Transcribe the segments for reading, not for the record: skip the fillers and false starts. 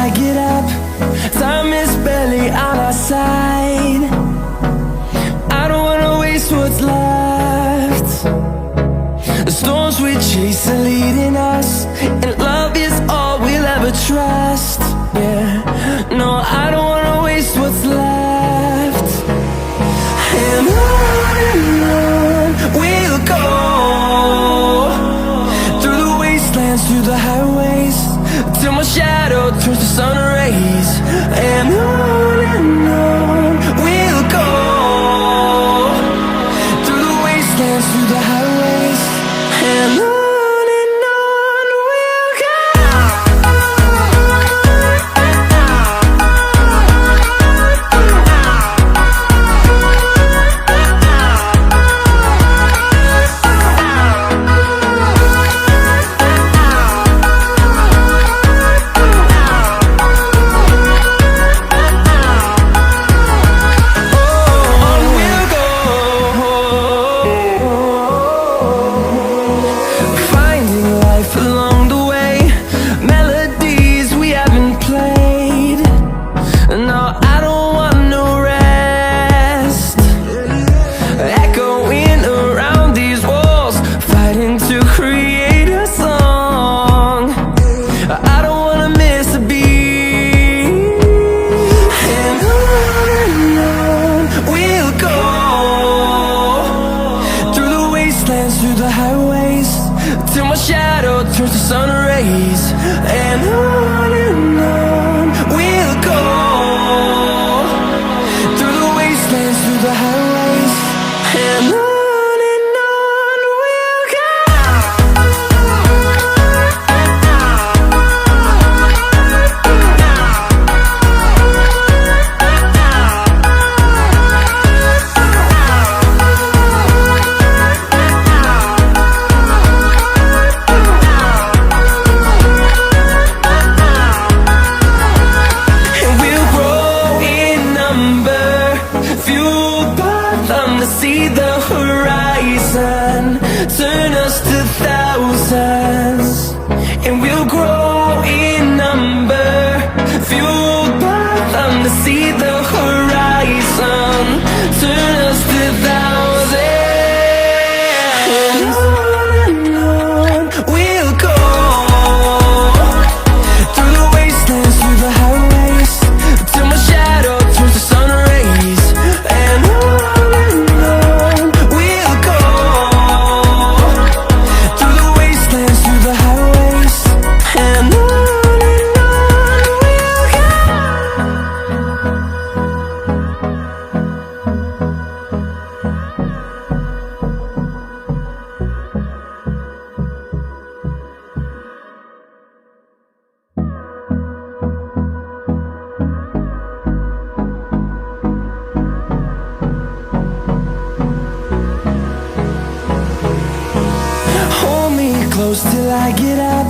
I get up. Time is barely on our side. I don't wanna waste what's left. The storms we chase are leading us, and love is all we'll ever trust. Yeah, no, I don't wanna waste what's left. And on we'll go, through the wastelands, through the highways, till my shadow turns to sun rays. And on we'll go, through the wastelands, through the highways, and on we'll go. Through the highways, till my shadow turns to sun rays. And on we'll go, through the wastelands, through the highways, and on we'll go. See the horizon, turn us to thousands, and we'll grow in number, fueled by them. To see the horizon, turn us to thousands, and on we'll go, through the wastelands, through the highways, till my shadow turns to sun rays. And close till I get up.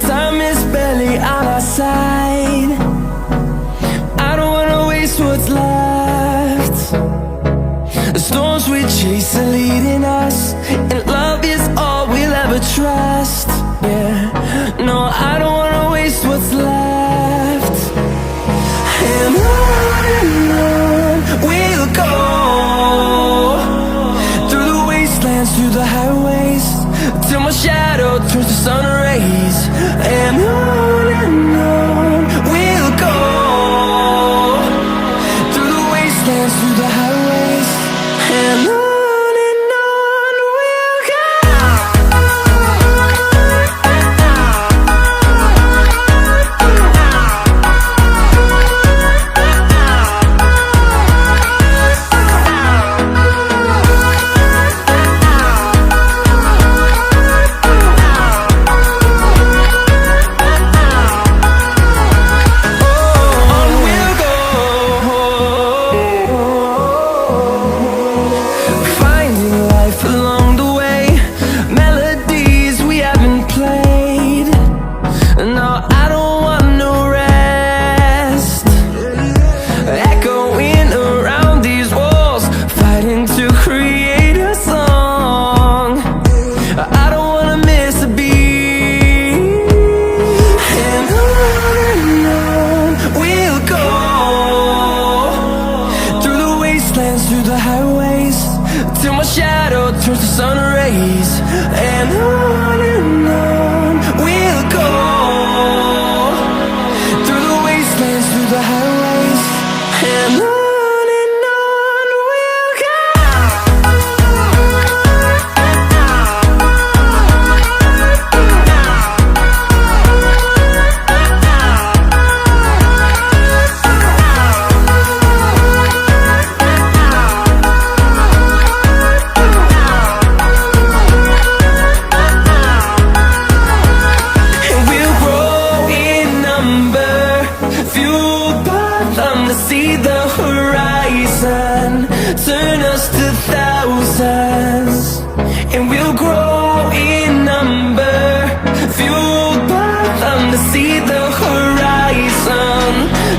Time is barely on our side. I don't wanna waste what's left. The storms we chase are leading us, and love is all we'll ever trust. Yeah, no, I don't wanna waste what's left. And on we'll go, through the wastelands, through the highways, till my shadow turns to sun rays. And on we'll go, through the wastelands, through the highways, and on we'll go. On we'll go, and on we'll go. And we'll grow in number, fueled by them to see the horizon, turn us to thousands. And we'll grow in number, fueled by them to see the horizon,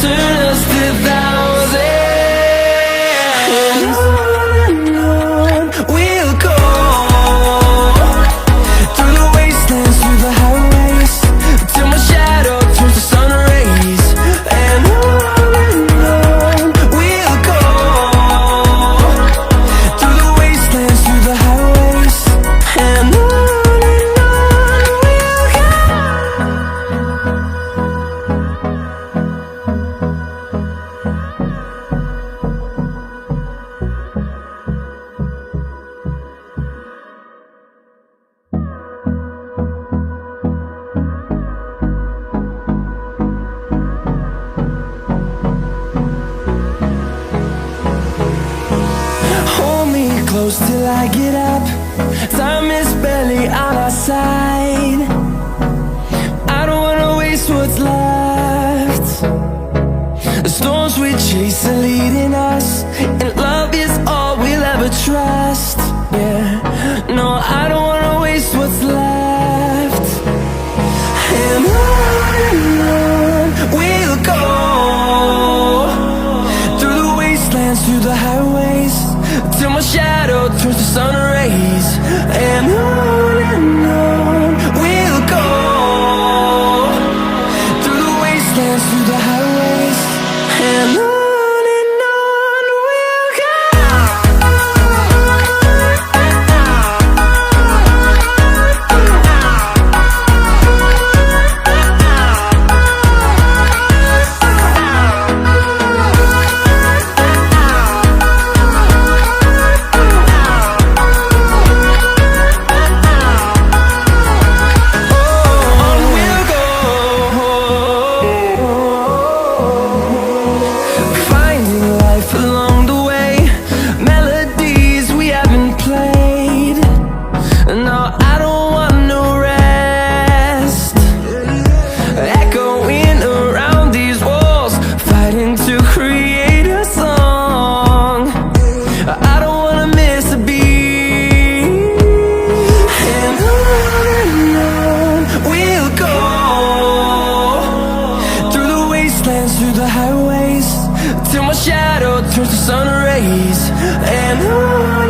turn us to thousands. And on we'll go, through the wastelands, through the highways, till my shadow turns to sun rays. And on we'll go, through the wastelands, through the highways. And on we'll go. Hold me close till I get up. Time is barely on our side. I don't wanna waste what's left. The storms we chase are leading us, and love is all we'll ever trust. Yeah, no, I don't wanna waste what's left. And on we'll go, through the wastelands, through the highways, till my shadow turns to sun rays. And on we'll go, through the wastelands, through the highways. And on we'll go. On we'll go, finding life along the way, melodies we haven't played. No, I don't want no rest, echoing around these walls, fighting to create a song. I don't wanna miss a beat. And on we'll go, through the wastelands, through the highways, till my shadow turns to sun rays. And on